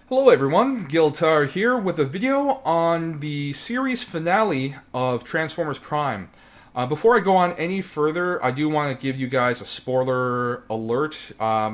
Hello everyone, Giltar here with a video on the series finale of Transformers Prime. Before I go on any further, I do want to give you guys a spoiler alert.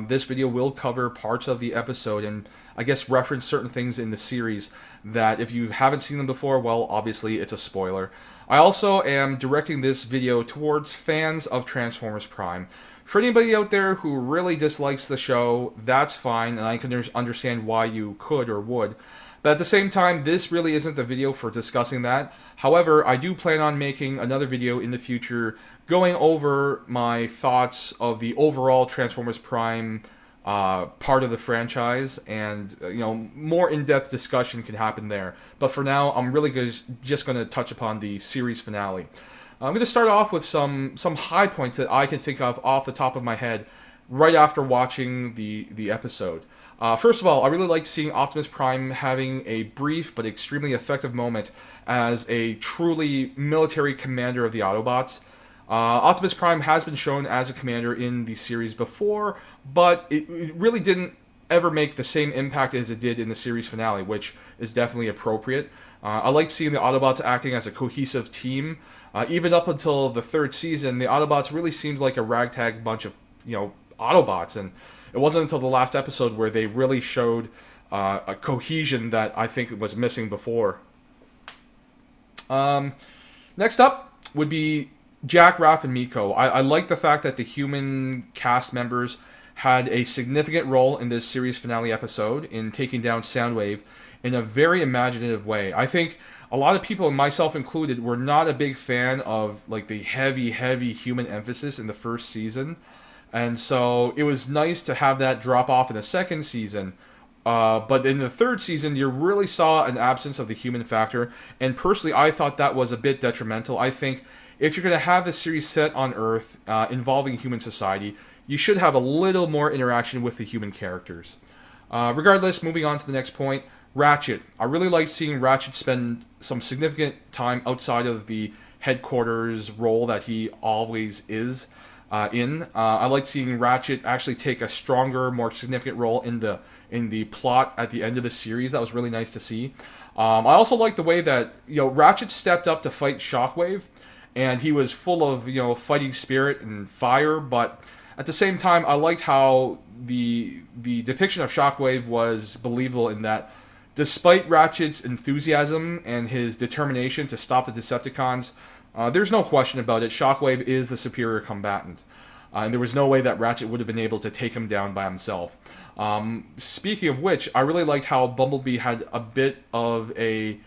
This video will cover parts of the episode and I guess reference certain things in the series that if you haven't seen them before, well, obviously it's a spoiler. I also am directing this video towards fans of Transformers Prime. For anybody out there who really dislikes the show, that's fine, and I can understand why you could or would. But at the same time, this really isn't the video for discussing that. However, I do plan on making another video in the future going over my thoughts of the overall Transformers Prime part of the franchise, and more in-depth discussion can happen there. But for now, I'm really just going to touch upon the series finale. I'm going to start off with some high points that I can think of off the top of my head right after watching the episode. First of all, I really like seeing Optimus Prime having a brief but extremely effective moment as a truly military commander of the Autobots. Optimus Prime has been shown as a commander in the series before, but it really didn't ever make the same impact as it did in the series finale, which is definitely appropriate. I like seeing the Autobots acting as a cohesive team. Even up until the third season, the Autobots really seemed like a ragtag bunch of, Autobots, and it wasn't until the last episode where they really showed a cohesion that I think was missing before. Next up would be Jack, Raph, and Miko. I like the fact that the human cast members had a significant role in this series finale episode in taking down Soundwave in a very imaginative way. I think a lot of people, myself included, were not a big fan of like the heavy human emphasis in the first season, and so it was nice to have that drop off in the second season. But in the third season, you really saw an absence of the human factor, and personally, I thought that was a bit detrimental. I think if you're going to have the series set on Earth involving human society, you should have a little more interaction with the human characters. Regardless, moving on to the next point, Ratchet. I really like seeing Ratchet spend some significant time outside of the headquarters role that he always is in. I like seeing Ratchet actually take a stronger, more significant role in the plot at the end of the series. That was really nice to see. I also like the way that Ratchet stepped up to fight Shockwave, and he was full of fighting spirit and fire, but at the same time, I liked how the depiction of Shockwave was believable in that despite Ratchet's enthusiasm and his determination to stop the Decepticons, there's no question about it, Shockwave is the superior combatant. And there was no way that Ratchet would have been able to take him down by himself. Speaking of which, I really liked how Bumblebee had a bit of a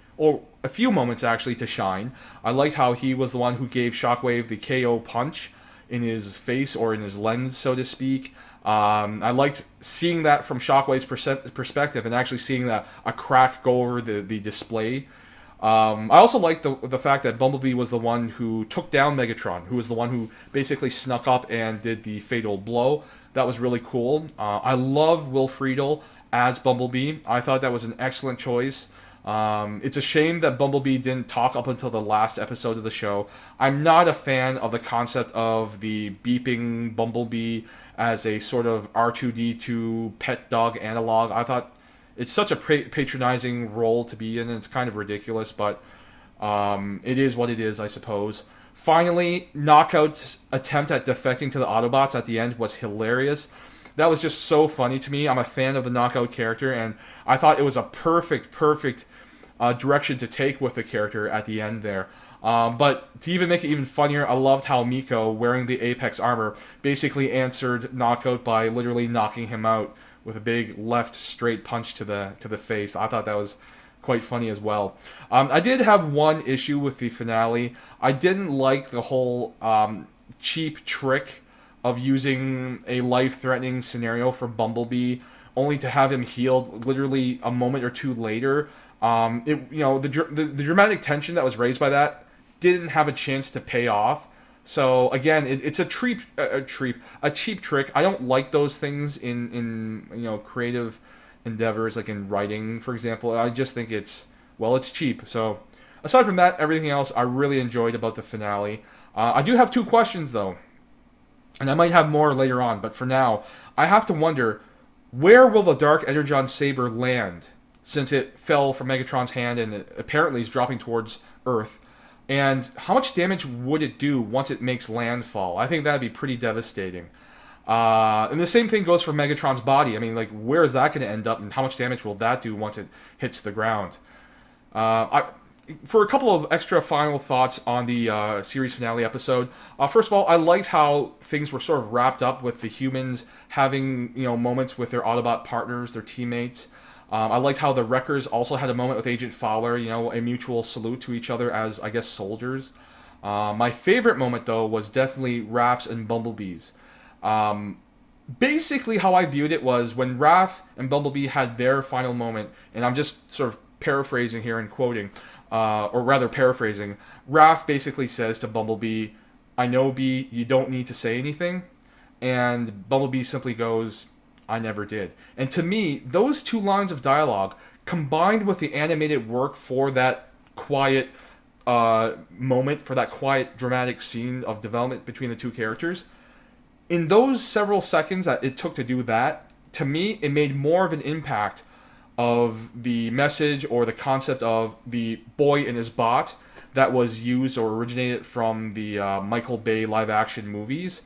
few moments actually to shine. I liked how he was the one who gave Shockwave the KO punch in his face, or in his lens, so to speak. I liked seeing that from Shockwave's perspective and actually seeing a crack go over the display. I also liked the fact that Bumblebee was the one who took down Megatron, who was the one who basically snuck up and did the fatal blow. That was really cool. I love Will Friedle as Bumblebee. I thought that was an excellent choice. It's a shame that Bumblebee didn't talk up until the last episode of the show. I'm not a fan of the concept of the beeping Bumblebee as a sort of R2-D2 pet dog analog. I thought it's such a patronizing role to be in, and it's kind of ridiculous, but it is what it is, I suppose. Finally, Knockout's attempt at defecting to the Autobots at the end was hilarious. That was just so funny to me. I'm a fan of the Knockout character, and I thought it was a perfect direction to take with the character at the end there. But to even make it even funnier, I loved how Miko, wearing the Apex armor, basically answered Knockout by literally knocking him out with a big left straight punch to the face. I thought that was quite funny as well. I did have one issue with the finale. I didn't like the whole cheap trick of using a life-threatening scenario for Bumblebee, only to have him healed literally a moment or two later. The dramatic tension that was raised by that didn't have a chance to pay off. So again, it's a cheap trick. I don't like those things in creative endeavors, like in writing, for example. I just think it's cheap. So aside from that, everything else I really enjoyed about the finale. I do have two questions though, and I might have more later on. But for now, I have to wonder, where will the Dark Energon Saber land since it fell from Megatron's hand and it apparently is dropping towards Earth. And how much damage would it do once it makes landfall? I think that'd be pretty devastating. And the same thing goes for Megatron's body. I mean, like, where is that going to end up, and how much damage will that do once it hits the ground? For a couple of extra final thoughts on the series finale episode. First of all, I liked how things were sort of wrapped up with the humans having moments with their Autobot partners, their teammates. I liked how the Wreckers also had a moment with Agent Fowler, a mutual salute to each other as, I guess, soldiers. My favorite moment, though, was definitely Raph's and Bumblebee's. Basically, how I viewed it was when Raph and Bumblebee had their final moment, and I'm just sort of paraphrasing here and quoting, or rather paraphrasing, Raph basically says to Bumblebee, "I know, Bee, you don't need to say anything," and Bumblebee simply goes, "I never did." And to me, those two lines of dialogue, combined with the animated work for that quiet moment, for that quiet dramatic scene of development between the two characters, in those several seconds that it took to do that, to me, it made more of an impact of the message or the concept of the boy and his bot that was used or originated from the Michael Bay live-action movies.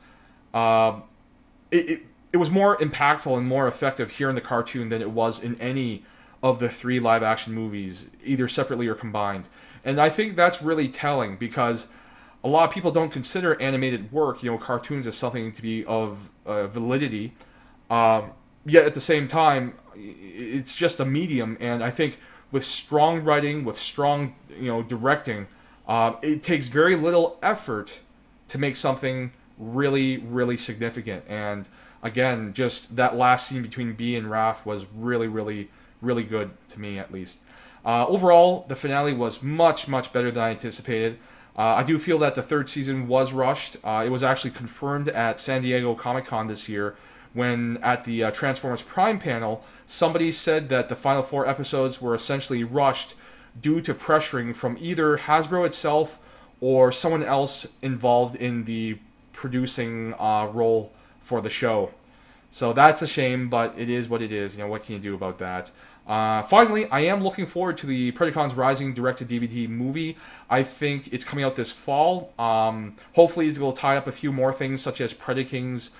It was more impactful and more effective here in the cartoon than it was in any of the 3 live-action movies, either separately or combined. And I think that's really telling because a lot of people don't consider animated work, cartoons, as something to be of validity. Yet at the same time, it's just a medium, and I think with strong writing, with strong directing, it takes very little effort to make something really, really significant. And again, just that last scene between Bee and Raph was really, really, really good to me, at least. Overall, the finale was much, much better than I anticipated. I do feel that the 3rd season was rushed. It was actually confirmed at San Diego Comic-Con this year when at the Transformers Prime panel, somebody said that the final 4 episodes were essentially rushed due to pressuring from either Hasbro itself or someone else involved in the producing role for the show. So that's a shame, but it is what it is. What can you do about that? Finally, I am looking forward to the Predacons Rising direct-to-DVD movie. I think it's coming out this fall. Hopefully it will tie up a few more things, such as Predaking's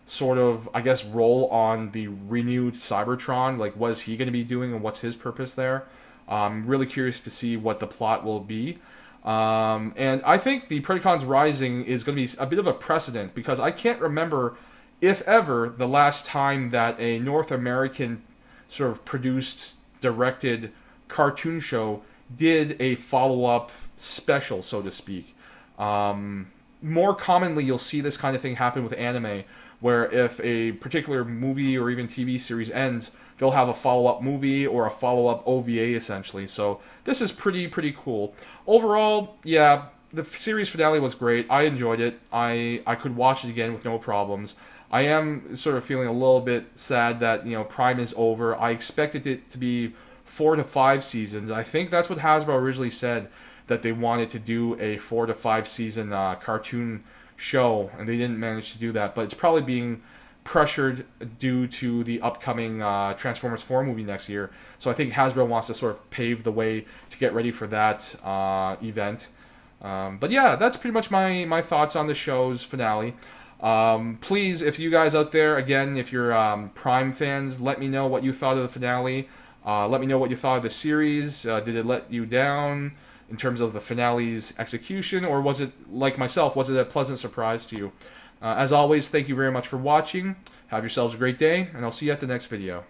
sort of, I guess, role on the renewed Cybertron. Like, what is he going to be doing and what's his purpose there? I'm really curious to see what the plot will be. And I think the Predacons Rising is going to be a bit of a precedent because I can't remember, if ever, the last time that a North American sort of produced, directed cartoon show did a follow-up special, so to speak. More commonly, you'll see this kind of thing happen with anime, where if a particular movie or even TV series ends, they'll have a follow-up movie or a follow-up OVA, essentially. So this is pretty cool. Overall, yeah, the series finale was great. I enjoyed it. I could watch it again with no problems. I am sort of feeling a little bit sad that Prime is over. I expected it to be 4 to 5 seasons. I think that's what Hasbro originally said, that they wanted to do a 4 to 5 season cartoon show, and they didn't manage to do that. But it's probably being pressured due to the upcoming Transformers 4 movie next year. So I think Hasbro wants to sort of pave the way to get ready for that event. But yeah, that's pretty much my thoughts on the show's finale. Please, if you guys out there, again, if you're Prime fans, let me know what you thought of the finale. Let me know what you thought of the series. Did it let you down in terms of the finale's execution, or was it, like myself, was it a pleasant surprise to you? As always, thank you very much for watching. Have yourselves a great day, and I'll see you at the next video.